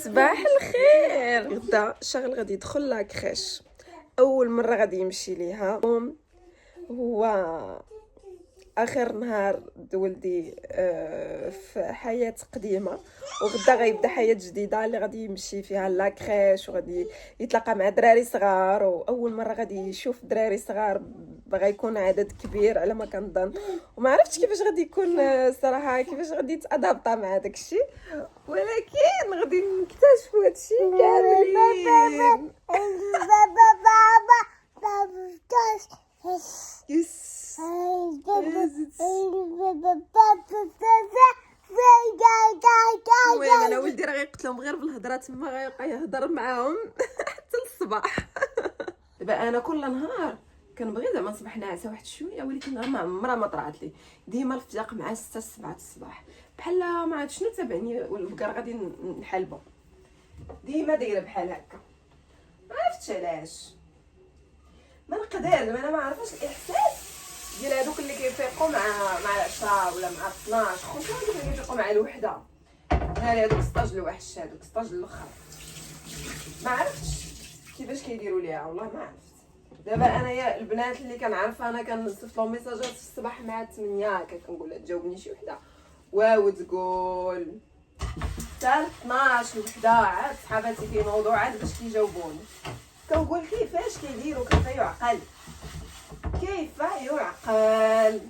صباح الخير. غدا شغل غادي يدخل لاكريش، اول مره غادي يمشي ليها. هو اخر نهار ولدي في حياه قديمه، وغدا غيبدا حياه جديده اللي غادي يمشي فيها لاكريش، وغادي يتلاقى مع دراري صغار، واول مره غادي يشوف دراري صغار غيكون عدد كبير على ما كنظن. وما عرفتش كيفاش غادي يكون صراحه، كيفاش غادي يتادابطا مع داكشي، ولكن غادي نكتشفوا هادشي كاملين. يس المهم انا ولدي راه غيقتلهم غير بالهضره، تما غيبقى يهضر معاهم حتى للصباح. دابا انا كل نهار كنبغي زعما نصبح ناعسه واحد شويه، ولكن ما عمرها ما طرات لي. ديما الفجاق مع 6 7 الصباح، بحال ما عرفت شنو تابعني والبقر غادي نحلبو، ديما دايره بحال هكا. ما عرفتش علاش، ما نقدر، انا ما عرفتش الاحساس ديال هذوك اللي كيفيقوا مع 10 ولا مع 12، خصوصا هذوك اللي كيفيقوا مع الوحده. ناري هذوك 16 الوحش، هذوك 16 الاخر، ما عرفتش كيفاش كيديروا ليها، والله ما عرفت. دابا انايا البنات اللي كنعرف انا كنصيفط لهم ميساجات في الصباح مع 8 كنقول لها تجاوبني شي وحده، واو تقول حتى 12 وحده عاد صحاباتي كينوضوا عاد باش كيجاوبوني. كنقول كيفاش كيديروا، كيف يعقل، كيف يعقل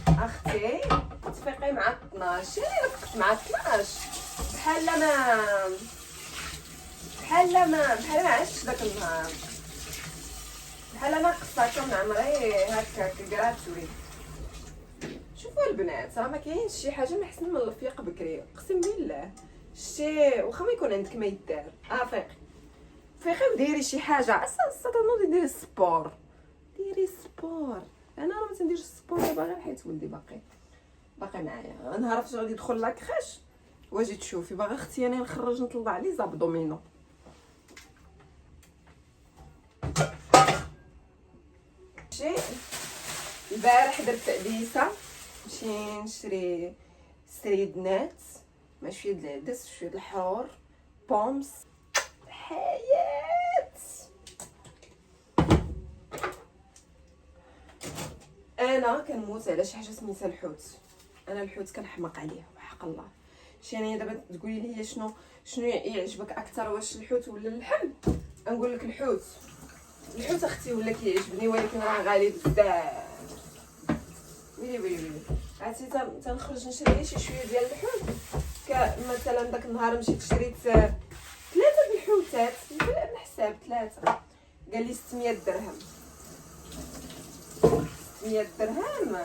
اختي تفيقي مع 12؟ يعني رفقت مع 12 بحال ما عشتش داك النهار، بحال انا قصه من عمري هكا كراتوري. شوفوا البنات، راه ما كاينش شي حاجه ما احسن من الفيق بكري، اقسم بالله. شتي واخا ما يكون عندك ما يدار، فيقي وديري شي حاجه، اصلا تنوضي ديري السبور، انا راه ما تنديرش السبور دابا غير حيت ولدي باقي معايا. نهار فاش غادي يدخل لاكريش واجي تشوفي، باغا اختي انا نخرج نطلع عليه زابدومينو. شي البارح درت تأديسه، نمشي نشري سريدنات مع شويه د العدس شويه د الحرور بومس حياه. انا كنموت على شي حاجه سميتها الحوت. انا الحوت كنحماق عليه وحق الله. يعني دابا تقولي لي شنو يعجبك اكثر، واش الحوت ولا اللحم؟ نقول لك الحوت اختي ولا كيعجبني، ولكن راه غالي بزاف. ويلي عرفتي تنخرج نشري شي شويه ديال الحوت. مثلا داك النهار مشيت شريت 3 د الحوتات بالحساب، 3 قال لي 600 درهم. 600 درهم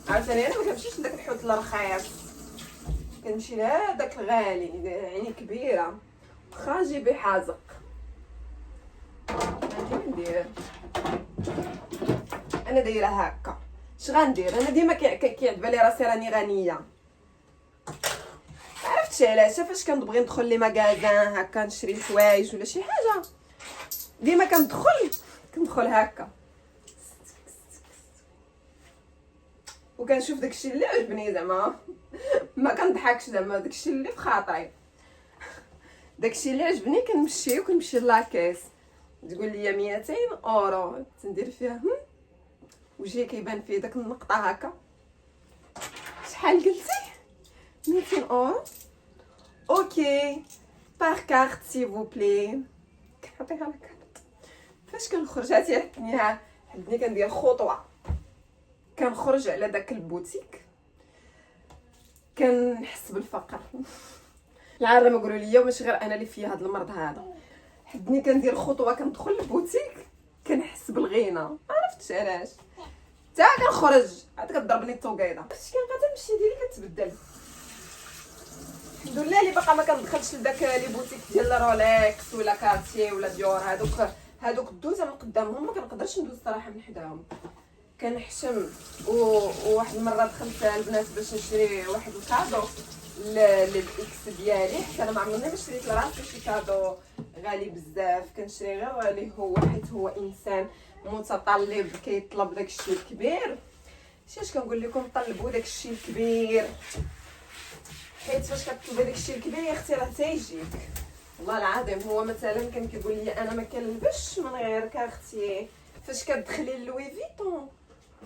عاوتاني انا ما كنمشيش لداك الحوت الرخيص، كنمشي لهداك الغالي، يعني كبيره واخا جيبي حازق. ندير انا دايره هكا، اش غندير انا؟ ديما كيعجب لي راسي راني غنيه، عرفتش علاش. فاش كنبغي ندخل لي ماغازان هكا نشري الحوايج ولا شي حاجه، ديما كندخل هكا وكنشوف داكشي اللي عجبني، زعما ما كنضحكش، زعما داكشي اللي في خاطري، داكشي اللي عجبني كنمشي لاكيس. تقول لي 200 اورو تندير فيها وجهي كيبان فيه داك النقطه هكا. شحال قلتي؟ 200 اورو. اوكي بار كارت سي فو بلي. كنعطيها لا كارت. فاش كنخرج هاتي حدني كندير خطوه، كنخرج على داك البوتيك كنحس بالفقر. العار ما يقولوا لي ماشي غير انا اللي فيا هذا المرض هذا، حدني كندير خطوه كندخل البوتيك كنحس بالغينه، عرفتش علاش. حتى كنخرج عاد كضربني التوقيده، فاش كنبقى تمشي ديالي كتبدل. الحمد لله اللي باقا ما كندخلش لداك لي بوتيك ديال رولكس ولا كارتيه ولا ديور، هادوك الدوزه من قدامهم ما كنقدرش ندوز صراحه من حداهم، كنحشم. وواحد المره دخلت البنات باش نشري واحد الكادو للاكس ديالي، حتى انا ما عمرني ما شريت لراسي شي كادو غالي بزاف، كنشري غير اللي هو حيت هو انسان متطلب كيطلب داكشي الكبير. اش كنقول لكم، طلبوا داكشي الكبير، حيت فاش كتطلبي داكشي الكبير يا اختي راه تيجيك. والله العظيم هو مثلا كان كيقول لي انا ما كنلبسش من غيرك اختي، فاش كتدخلي لوي فيتون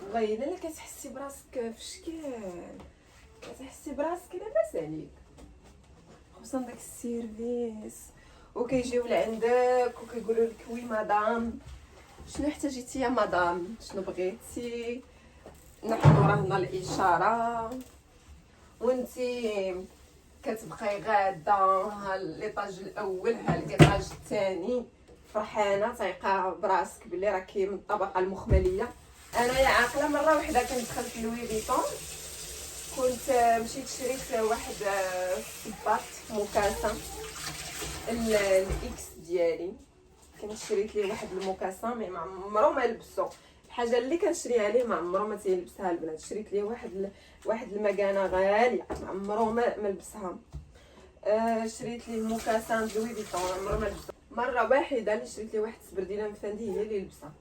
والله الا كتحسي براسك في شكال، كتحسي براسك لاباس عليك، خصوصا داك السيرفيس وكيجيو لعندك وكيقولوا لك وي مدام شنو احتاجيتي يا مدام، شنو بغيتي، نحن راه هنا الاشاره، وانتي كتبقاي غاده ها ليطاج الاول ها ليطاج الثاني فرحانه طايقه براسك بلي راكي من الطبقه المخمليه. انا يا عاقله مره واحده كنت دخلت لوي فيتون، كنت مشيت شريت واحد الصباط مكاسه الاكس ديالي، كنت شريت ليه واحد المكاسه مي ما عمرو ما لبسو، الحاجه اللي كنشريها ليه ما عمرو ما تيلبسها البنات، شريت ليه واحد المكانه غاليه ما عمرو ما لبسها. شريت ليه مكاسه لوي فيتون عمرو ما لبسها، مره واحده اللي شريت ليه واحد السبرديله مفندي هي اللي لبسها.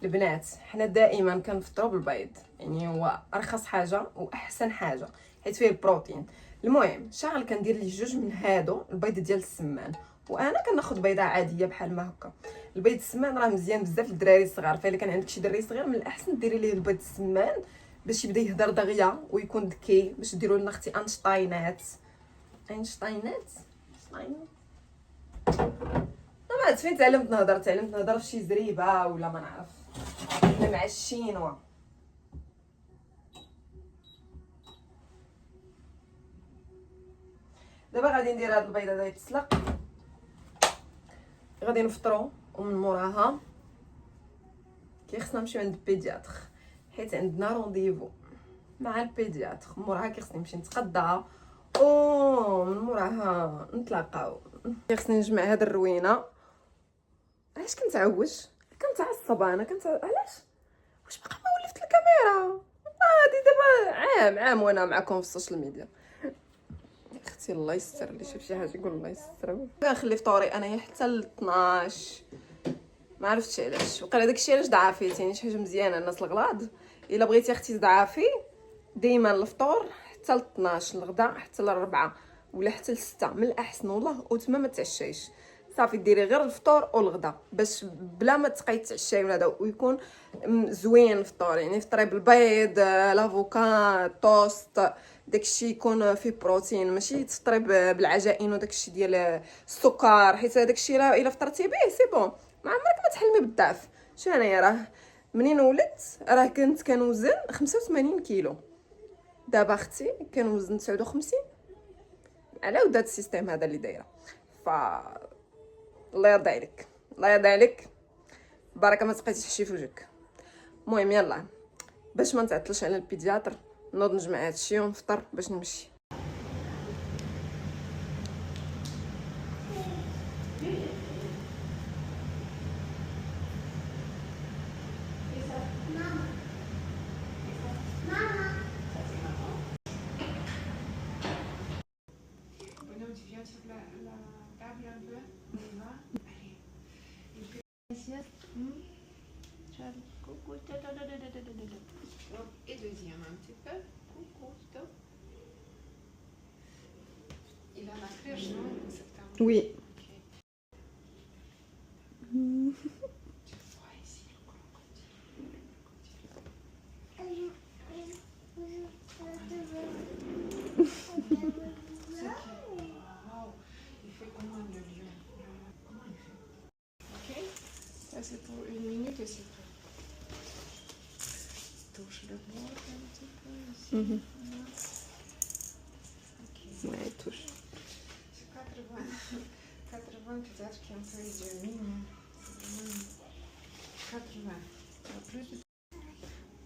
البنات حنا دائما كنفطروا بالبيض، يعني هو ارخص حاجه واحسن حاجه حيت فيه البروتين. المهم شغل كندير ليه جوج من هادو البيض ديال السمان، وانا كناخذ بيضه عاديه بحال ما هكا. البيض السمان راه مزيان بزاف للدراري الصغار، فالا كان عندك شي دري صغير من الاحسن ديري ليه البيض السمان باش يبدا يهضر دغيا ويكون ذكي، باش ديروا لنا اختي اينشتاينات ما عرفت فين تعلمت نهضر في شي زريبه ولا ما نعرف، انا مع الشينوا. دابا غادي ندير هاد البيضه هذا يتسلق، غادي نفطروا ومن موراها كيخصنا نمشيو عند البيدياتر حيت عندنا رونديفو مع البيدياتر، موراها كيخصني نمشي نتقضى ومن موراها نتلاقاو. كيخصني نجمع هاد الروينه. علاش كنتعوج كنتعصب انا علاش واش باقا ما ولفت الكاميرا؟ هادي دابا عام وانا معكم في السوشيال ميديا. اختي الله يستر، اللي شاف شي حاجه يقول الله يستر. كنخلي فطوري انايا حتى ل 12، ما عرفتش علاش، وقال داكشي علاش ضعفيت، يعني شي حاجه مزيانه الناس الغلاض الا بغيتي اختي تضعفي ديما الفطور حتى ل 12، الغدا حتى ل 4 ولا حتى ل 6 من الاحسن والله، وتما ما تعشيش صافي ديري غير الفطور والغدا باش بلا ما تبقاي تعشاي ولا هذا، ويكون زوين الفطور، يعني فطري بالبيض لافوكا توست داكشي يكون فيه بروتين، ماشي تفطري بالعجائن وداكشي ديال السكر، حيت داكشي الا فطرتي به سي بون ما عمرك ما تحلمي بالضعف. شو انايا راه منين ولدت راه كنت كنوزن 85 كيلو، دابا اختي كنوزن 59 على ود هاد السيستيم هذا اللي دايره. ف الله يرضي عليك الله يرضي عليك، بركه ما تبقايش تحشي في وجهك. المهم يلا باش ما نتعطلش على البيدياتر نوض نجمع هادشي ونفطر باش نمشي. Coucou, et deuxième un petit peu. Coucou, stop. Il a la crèche, non? Oui. Ok. Tu vois ici le crocodile. Wow, il fait comment le lion? Comment il fait? Ok, ça c'est pour 1 minute et c'est prêt. Touche le bord un petit peu ici. Voilà. Ok. Ouais, touche. C'est 80 peut-être qu'un peu de mine. 80. Plus de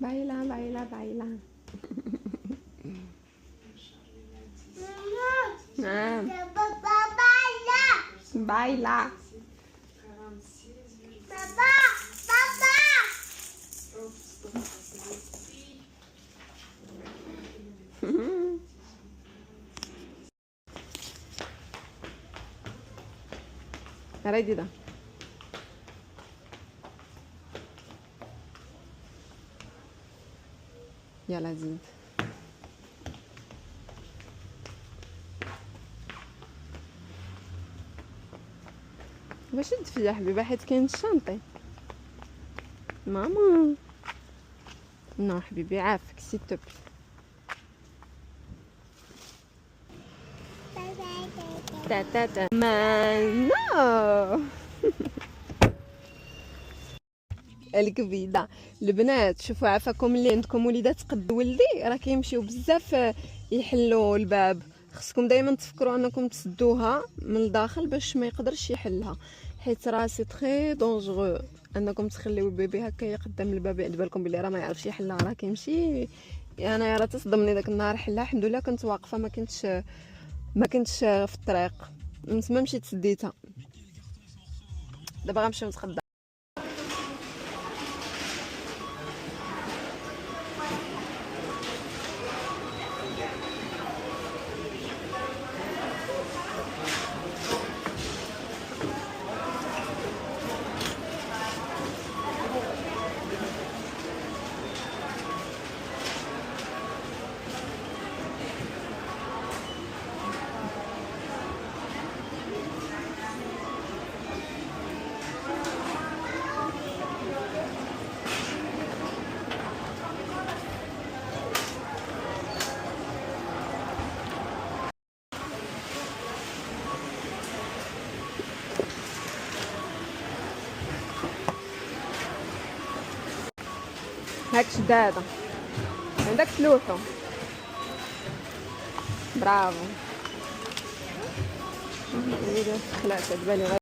baila. نعم بايلا 46. Papa. رايدي ده يلا زيد. واش شد يا حبيبه حيت كاين الشانطي ماما. نو حبيبي عافاك سي توب. تا تا تا ما نو الكبيده. البنات شوفوا عافاكم اللي عندكم وليدات قد ولدي راه كيمشيو بزاف يحلوا الباب. خصكم دائما تفكروا انكم تسدوها من الداخل باش ما يقدرش يحلها، حيت راه سي تري دونجرو انكم تخليو البيبي هكا قدام الباب يعد بالكم بلي راه ما يعرفش يحلها، راه كيمشي. انا راه تصدمني داك النهار حلها، الحمد لله كنت واقفه ما كنتش في الطريق، من تما مشيت سديتها. دابا غنمشيو نتغدى. هاك شداده عندك تلوحو. برافو اذا خلعت بالي غير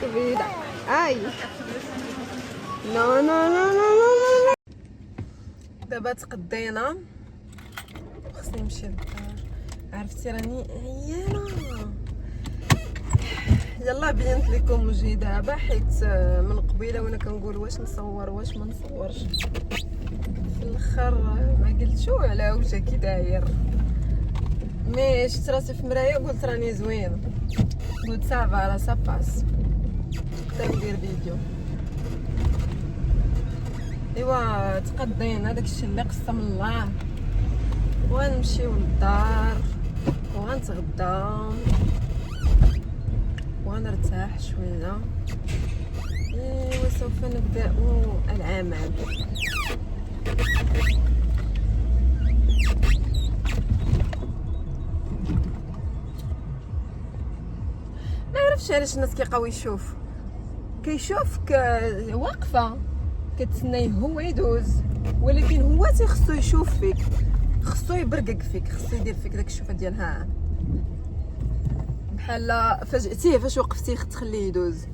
كبيره. اي نو نو نو نو نو. دابا تقدينا خصني نمشي للدار، عرفتي راني عيانه. يلا بينت لكم وجهي دابا حيت من قبيله وانا كنقول واش نصور واش ما نصورش، في الاخر ما قلتشو على وجهي كي داير. مي شفت راسي في المرايه وقلت راني زوينه، قلت صافا راه صافاس نقدر ندير فيديو. ايوا تقضينا داكشي اللي قسم الله، وغنمشيو للدار وغنتغدى وغنرتاح شويه. وسوف نبدا العمل. ما عرفتش علاش الناس كيبقاو كيشوفك واقفه كتسنايه هو يدوز، ولكن هو تيخصو يشوف فيك، خصو يبرقق فيك، خصو يدير فيك داك الشوفه ديال ها بحال فاجئتيه فاش وقفتي تخليه يدوز.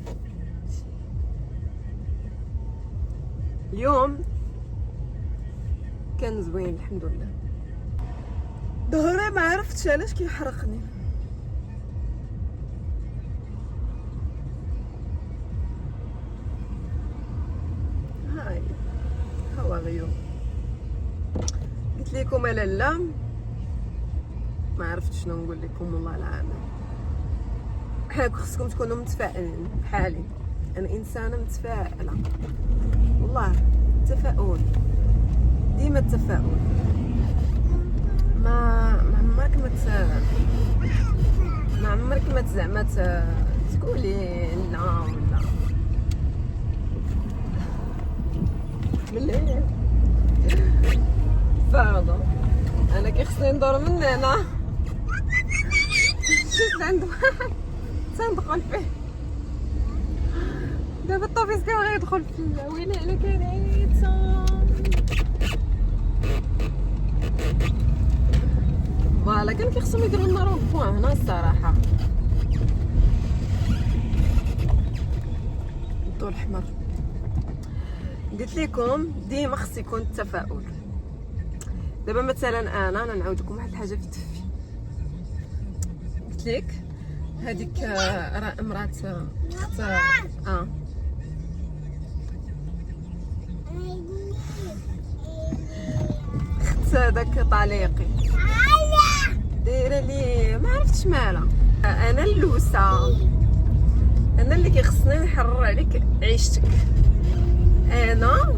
اليوم كان زوين الحمد لله. ظهري ما عرفتش علاش كيحرقني. هاي هو غيوم. قلت لكم لالا ما عرفت شنو نقول لكم والله العظيم. حالكم خصكم تكونوا متفائلين بحالي، انا انسانه متفائله والله. التفاؤل ديما التفاؤل، ما عمرك ما زعما تقولي لا ولا ملي فرضا. انا كيخصني ندور من هنا، شفت عند واحد تندخل فيه دابا الطوبيس كان غيدخل فيا. ويلي على كريته. فوالا كان كيخصهم يديروا لنا روبوان هنا الصراحه. الضوء الاحمر. قلت لكم ديما خص يكون التفاؤل. دابا مثلا انا نعاود لكم واحد الحاجه في التفي. قلت لك هذيك راه مرات اخت اخت داك طليقي دايره لي ما عرفتش مالها. انا اللوسه، انا اللي كيخصني نحرر عليك عيشتك. انا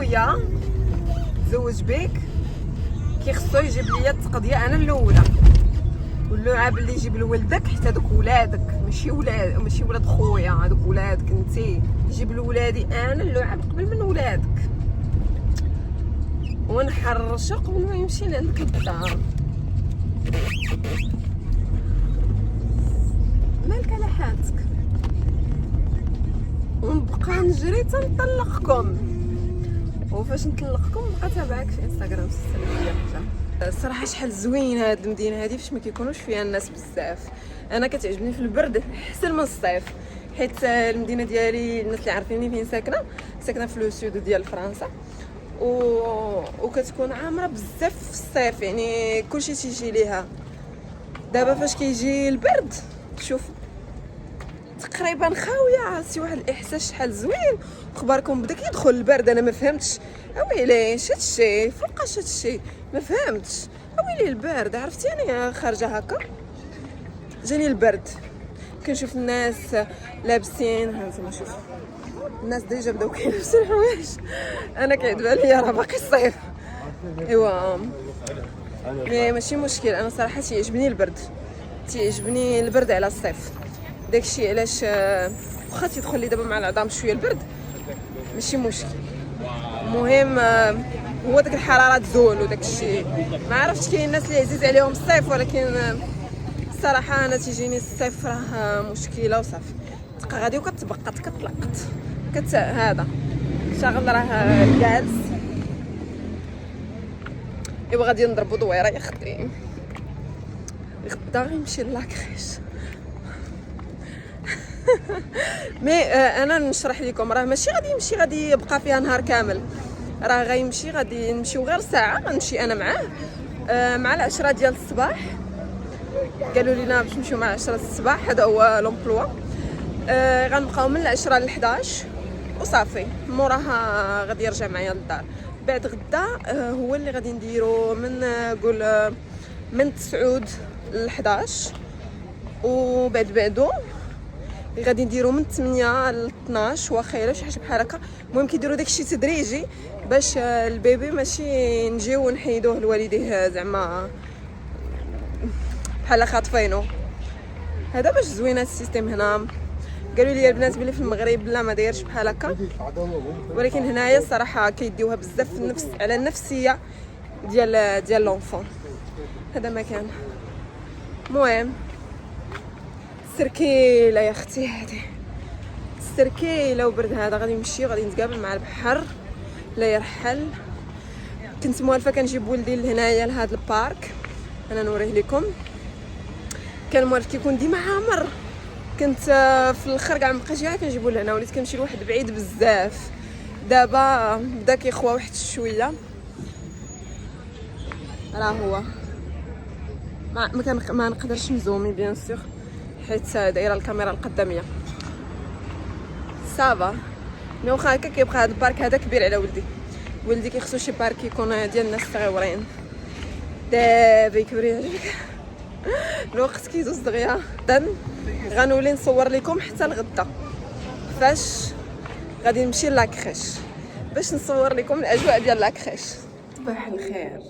خويا تزوج بيك كيخصو يجيب ليا التقضيه انا الاولى، واللعاب اللي يجيب لولدك حتى دوك ولادك ماشي ولاد خويا، هذوك ولادك انتي، يجيب لولادي انا اللعاب قبل من ولادك، ونحرشو قبل ما يمشي لعندك للدار. مالك على حالتك، ونبقى نجري تنطلقكم، وفاش نطلقكم نبقى تابعك في انستغرام في السلبيه. الصراحه شحال زوين هاد المدينه هادي فاش ما كيكونوش فيها الناس بزاف. انا كتعجبني في البرد احسن من الصيف، حيت المدينه ديالي الناس اللي عارفيني فين ساكنه في لو سود ديال فرنسا، وكتكون عامره بزاف في الصيف، يعني كلشي تيجي ليها. دابا فاش كيجي البرد شوف تقريبا خاويه، عرفتي واحد الاحساس شحال زوين. خباركم بدا كيدخل البرد، انا ما فهمتش اويلي هادشي فوقاش هادشي ما فهمتش، اويلي البرد عرفتي. انا خارجه هكا جاني البرد، كنشوف الناس لابسين، هانتوما شوف الناس ديجا بداو كيلبسوا الحوايج، انا كيعجب عليا راه باقي الصيف. ايوا ماشي مشكل، انا صراحه تيعجبني البرد على الصيف. داكشي علاش واخا تيدخل لي دابا مع العظام شويه البرد ماشي مشكل. المهم هو داك الحراره تزول وداكشي. ما عرفتش كاين الناس اللي عزيز عليهم الصيف، ولكن الصراحه انا تيجيني الصيف راه مشكله وصافي، تبقى غادي وكتبقى تلقط هذا شاغل راه جالس. ايوا غادي نضربو دويره يا اختي، غدا غيمشي لاكريش. مي انا نشرح لكم، راه ماشي غادي يمشي غادي يبقى فيها نهار كامل، راه غادي نمشيو غير ساعه، غنمشي انا معاه مع 10 ديال الصباح. قالوا لينا باش نمشيو مع 10 الصباح، هذا هو لومبلوا. غنبقاو من 10 ل 11 وصافي، موراها غادي يرجع معايا للدار. بعد غدا هو اللي غادي نديرو من قول من 9 ل 11، وبعدو غادي نديرو من 8 ل 12 واخا الا شي حاجه بحال هكا. المهم كيديروا داكشي تدريجي باش البيبي ماشي نجيو ونحيدوه لوالديه زعما بحال خاطفينو. هذا باش زوينه السيستيم هنا. قالوا لي البنات بلي في المغرب لا ما دايرش بحال هكا، ولكن هنايا الصراحه كيديوها بزاف في النفس على النفسيه ديال لونفون. هذا مكان المهم السركيله يا اختي، هذه السركيله وبرد. هذا غادي نمشي غادي نتقابل مع البحر لا يرحل. كنت موالفه كنجيب ولدي لهنايا لهذا البارك، انا نوريه لكم. كان موالف كيكون ديما عامر، كنت في الاخر كاع مابقيتش كاع كنجيبو لهنا، وليت كنمشي لواحد بعيد بزاف. دابا بدا كيخوى واحد شويه، راه هو ما نقدرش نزومي بيان سور حيت دايره الكاميرا القداميه صافا. مي واخا هكا كيبقى هذا البارك هذا كبير على ولدي كيخصو شي بارك يكون ديال الناس صغيورين. دابا يكبر يعجبك الوقت كيدوز دغيا. غنولي نصور لكم حتى الغدا فاش غادي نمشي لاكريش باش نصور لكم الاجواء ديال لاكريش. صباح الخير،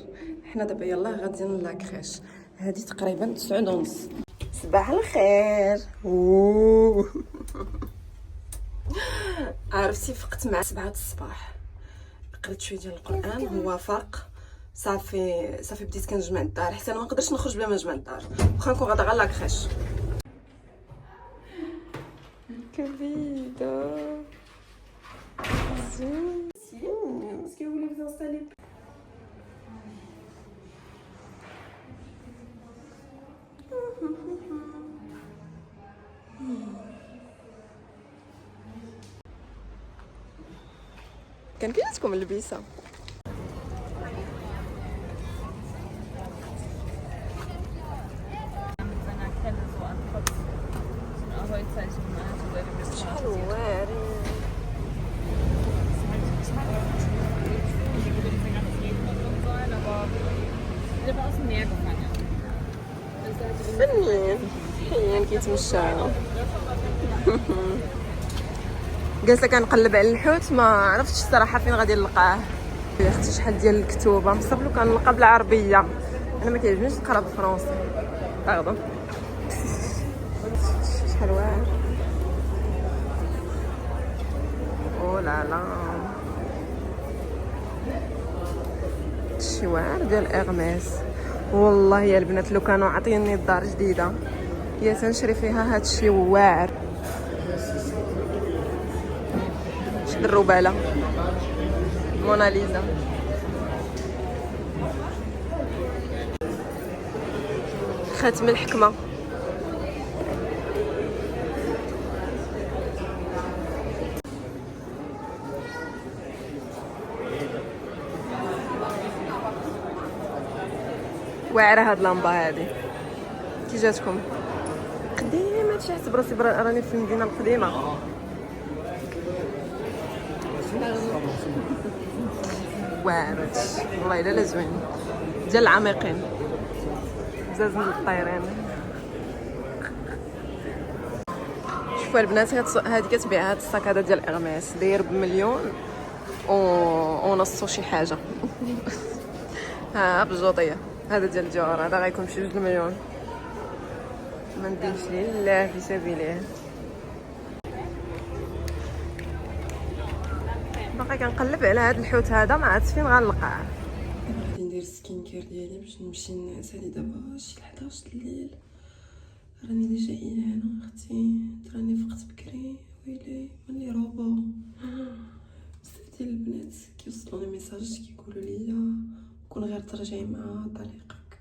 حنا دابا يلاه غاديين لاكريش، هذه تقريبا 9:30. صباح الخير. عرفتي فقت مع 7 الصباح، قريت شويه ديال القران، هو فاق صافي بديت كنجمع الدار حتى انا ما نقدرش نخرج بلا ما نجمع الدار، واخا نكون غادا غير لاكريش. كبيده زين اسكي vous voulez vous installer. كان كيعجبكم اللبسه؟ شحال واعرين. فنين حيان كيتمشى. جالسه كنقلب على الحوت ما عرفتش الصراحه فين غادي نلقاه. يا اختي شحال ديال الكتوبه مصاب لو كنلقى بالعربيه، انا ما كيعجبنيش نقرا بالفرنسي. اغضب شحال واعر. او لا لا شي واعر ديال اغميس. والله يا البنات لو كانوا عاطيني الدار جديده يا تنشري فيها هادشي واعر. شد الرباله موناليزا. خاتم الحكمه. واعره هاد اللمبه هادي. كي جاتكم؟ قديمه هادشي، حسب راسي راني في المدينه القديمه. واعر هادشي والله الا لا زوين ديال العميقين بزاز من الطيرين. شوفوا البنات هادي كتبيع هاد الصاك هذا ديال اغميس داير بمليون ونص شي حاجه. ها بجوطيه هذا ديال الجوهر هذا غيكون بشي 2 مليون. ما نديرش لله في سبيله. باقي كنقلب على هذا الحوت هذا ما عرفت فين غنلقاه. غادي ندير السكين كير ديالي باش نمشي نعس. هادي دابا شي 11 الليل راني ديجا هنا اختي. راني فقت بكري ويلي ملي روبو. بزاف ديال البنات كيوصلوني ميساج كيقولوا لي كون غير ترجعي مع طريقك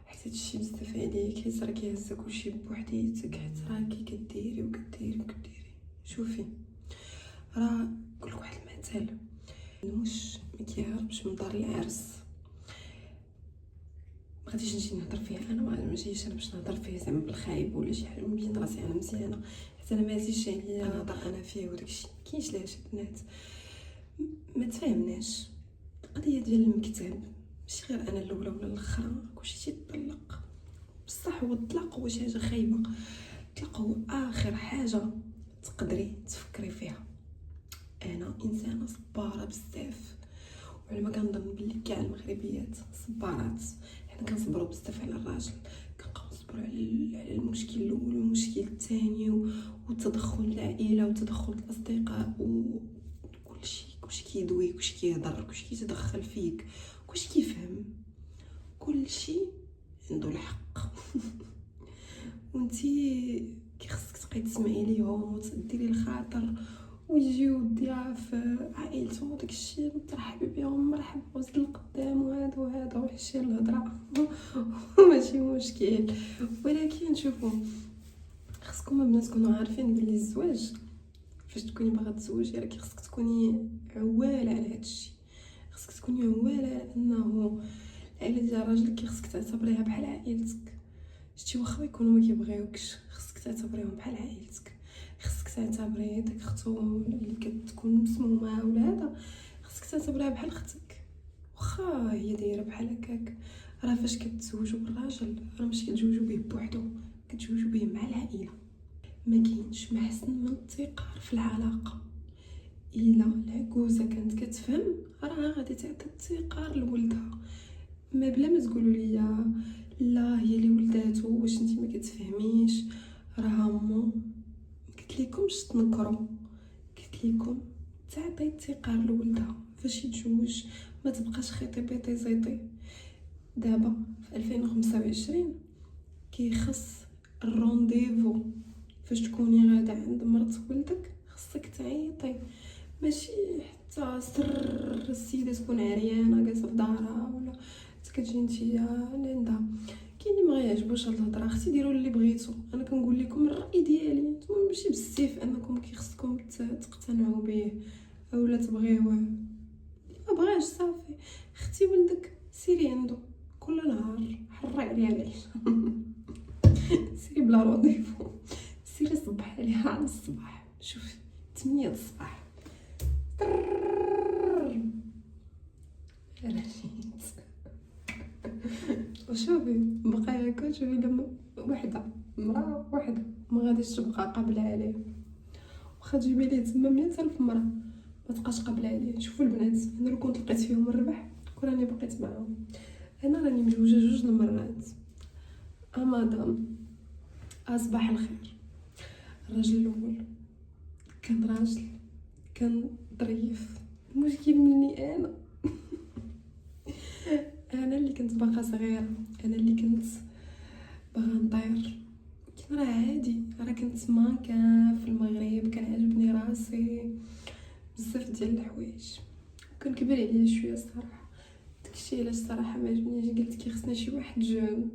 حيت هادشي بزاف عليك، حيت راه كيهز كلشي بوحديتك، حيت راكي كديري وكديري. شوفي راه نقول لك واحد المثال، المش ما كيهربش من دار العرس. ما غاديش نجي نهضر فيه انا، ما جايش انا باش نهضر فيه زعما بالخايب ولا شي حاجه. مبين راسي انا مزيانه حيت انا ما عزيزش عليا نهضر انا فيه وداكشي. كاينش لاش البنات ما تفاهمناش القضيه ديال المكتب. ماشي غير انا الاولى ولا الاخرى، كلشي تيطلق. بصح هو الطلاق هو شي حاجه خايبه. الطلاق هو اخر حاجه تقدري تفكري فيها. انا انسانه صباره بزاف، وعلى ما كنظن بلي كاع المغربيات صبارات. حنا كنصبروا بزاف على الراجل، كنبقاو نصبروا على المشكل الاول والمشكل الثاني وتدخل العائله وتدخل الاصدقاء كلشي كيدوي، كلشي كيهضر، كلشي كيتدخل فيك، كلشي كيفهم، كلشي عنده الحق. وانتي كيخصك تبقاي تسمعي ليهم وتديري الخاطر ويجيو الضياف عائلتهم وداكشي ترحبي بهم مرحبا وزد القدام وهذا وحشي الهضره. ماشي مشكل. ولكن شوفوا خصكم البنات تكونوا عارفين بلي الزواج فاش تكوني باغا تزوجي راه خصك تكوني عواله على هادشي. خصك تكوني عواله على انه العائله ديال الراجل خصك تعتبريها بحال عائلتك. شتي واخا يكونوا ما كيبغيوكش خصك تعتبريهم بحال عائلتك. خصك تعتبري داك اختو اللي كتكون مسمومه ولا هذا خصك تعتبريها بحال اختك واخا هي دايره بحال هكاك. راه فاش كتزوجوا بالراجل راه ماشي كتزوجوا به بوحدو، كتزوجوا به مع العائله. ما كاينش ما احسن من التقار في العلاقه. الا العكوزه كانت كتفهم راه غادي تعطي التقار لولدها. ما بلا ما تقولوا لي لا هي اللي ولداتو واش انت ما كتفهميش. راه مو قلت لكمش تنكروا، قلت لكم تعطي التقار لولدها فاش يتزوج. ما تبقاش خيطي بيطي زيطي. دابا في 2025 كيخص الرونديفو فاش تكوني غاده عند مرت ولدك خصك تعيطي، ماشي حتى سر السيده تكون عريانه جالسه في دارها ولا كتجي نتيا لعندها. كاين اللي ما يعجبوش هاد الهضره. اختي ديروا اللي بغيتو. انا كنقول لكم الراي ديالي، نتوما ماشي بالسيف انكم خصكم تقتنعوا به اولا تبغيوه. ما بغاش صافي. اختي ولدك سيري عنده كل نهار حري عليها العيش. سيري بلا رونديفو، سيري صبح عليها على الصباح. شوفي 8 الصباح وشوفي بقى هكا. شوفي لما وحده مراه وحده ما غاديش تبقى قابله عليه واخا تجيبي ليه تما 100,000 مرة ما تبقاش قابله عليه. شوفوا البنات، انا لو كنت لقيت فيهم الربح كون راني بقيت معاهم. انا راني مزوجه 2 المرات. مدام اصبح الخير. الراجل الاول كان راجل، كان ظريف، المشكل مني انا. انا اللي كنت باقا صغيره، انا اللي كنت باغا نطير. كان راه عادي، راه كنت كان في المغرب، كان عجبني راسي بزاف ديال الحوايج، كان كبر عليا شويه الصراحه. داكشي علاش الصراحه ما عجبنيش، قلت كي خصني شي واحد جون.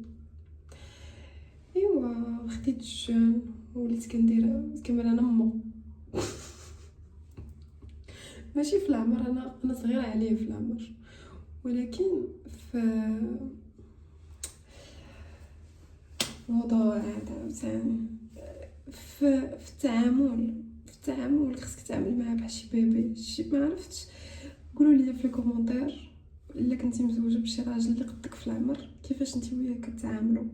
ايوا خديت جون وليت كندير كمل انا مو. ماشي في العمر، انا صغيره عليه في العمر، ولكن في موضوعات عاوتاني في التعامل خصك تتعامل معاه بحال شي بيبي. شي ما عرفتش، قولوا لي في الكومونتير الا كنتي مزوجه بشي راجل اللي قدك في العمر كيفاش انت وياه كتعاملوا.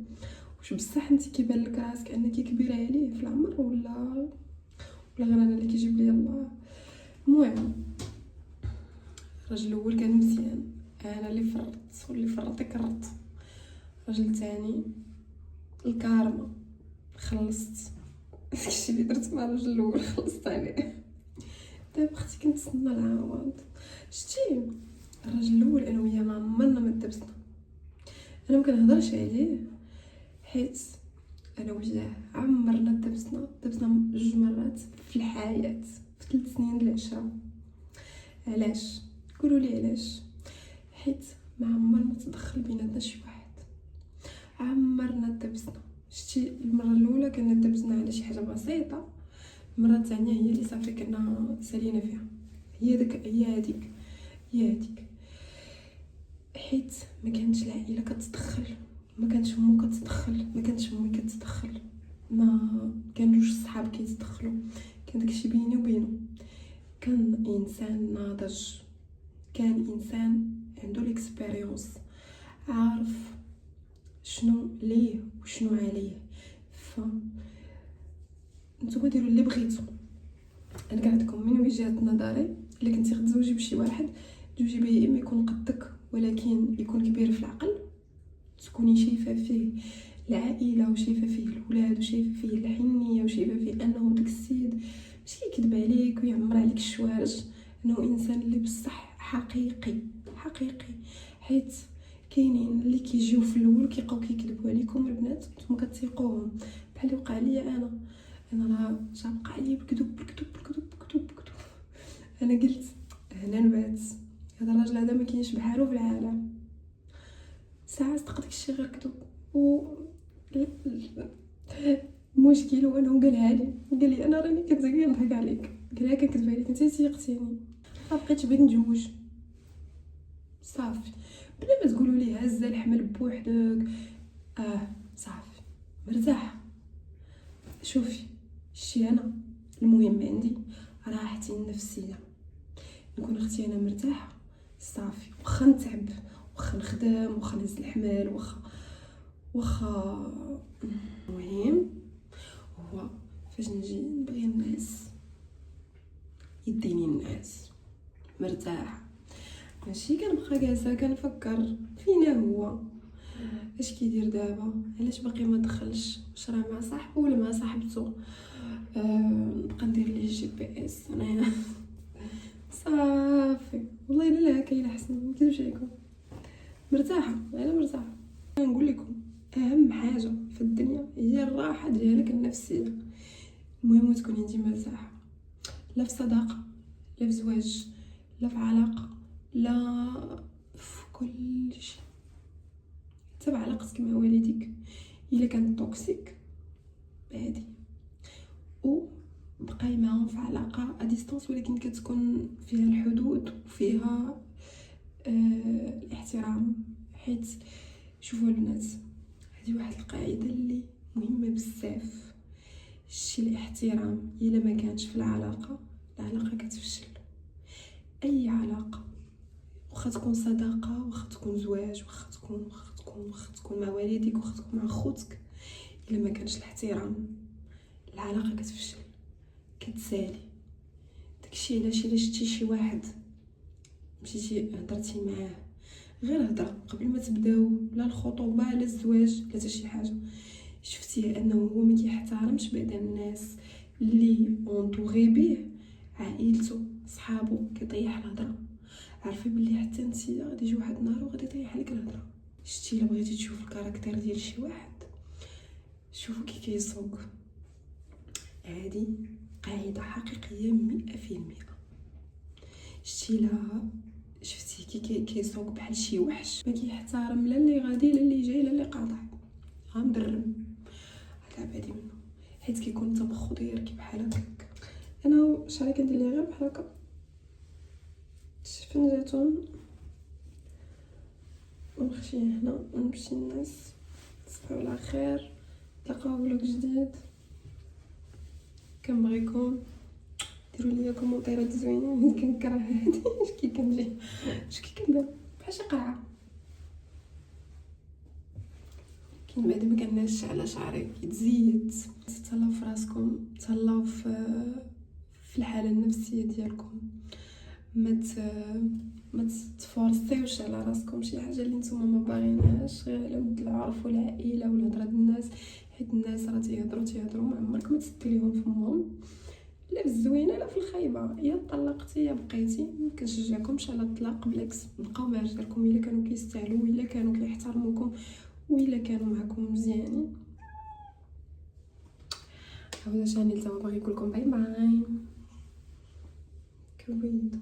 واش بصح انت كيبان لك راسك انك كبيره عليه في العمر ولا غير انا اللي كيجيب لي الله. المهم الراجل الاول كان مزيان، انا اللي فرطت واللي فرط كرط. الراجل الثاني الكارما، خلصت داكشي اللي درت مع الراجل الاول خلصت عليه. دابا اختي كنتسنى العوض. شتي الراجل الاول انا وياه ما عمرنا ما دبسنا، انا ما كنهضرش عليه حيت انا وياه عمرنا دبسنا 2 مرات في الحياه في 3 سنين العشره. علاش؟ قولوا لي علاش؟ حيت ما عمر ما تدخل بيناتنا شي واحد، عمرنا دبسنا. شتي المره الاولى كنا دبسنا على شي حاجه بسيطه، المره الثانيه هي اللي صافي كنا سالينا فيها، هي هذيك حيت ما كانش العائله كتدخل، ما كانش امو كتدخل، ما كانش امي كتدخل، ما كانوش الصحاب كيتدخلوا، كان داكشي بيني وبينه. كان انسان ناضج، كان انسان عنده الاكسبيريونس، عارف شنو ليه وشنو عليه. ف نتوما ديروا اللي بغيتو. انا كنعطيكم من وجهه نظري، الا كنتي غتزوجي بشي واحد تزوجي به اما يكون قدك ولكن يكون كبير في العقل، تكوني شايفه فيه العائله وشايفه فيه الولاد وشايفه فيه الحنيه وشايفه فيه انه داك السيد ماشي يكذب عليك ويعمر عليك الشوارج، انه انسان اللي بصح حقيقي. حيت كاينين اللي كيجيو في الاول كيبقاو كيكذبوا عليكم البنات نتوما كتثيقوهم، بحال اللي وقع ليا انا راه جا وقع لي بكذوب. انا قلت هنا نبات، هذا الراجل هذا ما كاينش بحالو في العالم. ساعه صدق داكشي غير كذوب. و المشكل هو انه قال لي انا راني كنضحك عليك، قال لي كنكذب عليك انت تيقتيني. بقيت بغيت نتزوج صافي بلا ما تقولوا لي هزه الحمل بوحدك. صافي مرتاحه. شوفي شتي انا المهم عندي راحتي النفسيه، نكون اختي انا مرتاحه صافي، واخا نتعب واخا نخدم واخا نهز الحمال واخا المهم هو فاش نجي نبغي الناس يديني الناس مرتاحه، ماشي كنبقى جالسه كنفكر فينا هو اش كيدير دابا، علاش باقي ما دخلش، واش راه مع صاحبه ولا مع صاحبته. نبقى ندير ليه GPS انايا. صافي والله الا لا كاينه حسن ما نكذبش عليكم، مرتاحه انا مرتاحه. نقول لكم اهم حاجه في الدنيا هي الراحه ديالك النفسيه. المهم تكوني انت مرتاحه، لا في صداقه لا في زواج لا في علاقه لا في كل شيء، تبع علاقتك مع والديك الا كانت توكسيك عادي، و بقاي معاهم في علاقه اديستانس ولكن كتكون فيها الحدود وفيها الاحترام. حيت شوفوا البنات هذه واحد القاعده اللي مهمه بزاف، الشيء الاحترام الا ما كانش في العلاقه كتفشل. اي علاقه واخا تكون صداقه واخا تكون زواج واخا تكون مع والديك واخا تكون مع خوتك، الا ما كانش الاحترام العلاقه كتفشل كتسالي. داكشي علاش الا شتي شي واحد مشيتي هضرتي معاه غير هضره قبل ما تبداو لا الخطوبه لا الزواج لا حتى شي حاجه، شفتي انه هو ما كيحترمش بعدا الناس اللي اونطوغي بيه، عائلته صحابو، كيطيح الهضره، عارفه بلي حتى نتيا غادي يجي واحد النهار وغادي يطيح عليك الهضره. شتي الا بغيتي تشوف الكاركتير ديال شي واحد شوفوا كي كيسوق، هذه قاعده حقيقيه 100%. شتي لا شفتي كيسوق بحال شي وحش، ما كيحترم لا اللي غادي لا اللي جاي لا اللي قاطع، مدرب على بعدي منه، حيت كيكون التمخو داير بحال هكاك. انا شعري كندير ليه غير بحال هكا فنجاتون ونمشي هنا ونمشي الناس. تصبحوا على خير، تلقاو فلوق جديد، كنبغيكم ديروا لي كومونتيرات زوينين. كنكره هادي كي كنجي كي كندير بحال شي قرعه، كاين بعدا ما كناش على شعري كيتزيد. تهلاو في راسكم، تهلاو في الحاله النفسيه ديالكم، ما تفورسيوش على راسكم شي حاجه اللي نتوما ما باغينهاش غير على ود العرف والعائله والهضره د الناس، حيت الناس راه تيهضروا ما عمرك ما تسدي ليهم فمهم، لا في الزوينه لا في الخايبه. يا طلقتي يا بقيتي، ما كنشجعكمش على الطلاق، بالعكس بقاو مع رجالكم الا كانوا كيستاهلوا، الا كانوا كيحترموكم، وإلا كانوا معكم مزيانين. هذا شاني لتوا باغي نقول لكم باي باي. كويد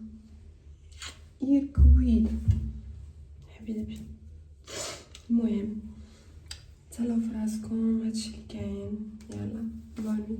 كويد حبيبي. المهم تهلاو في راسكم، هادشي اللي كاين. يلا بوني.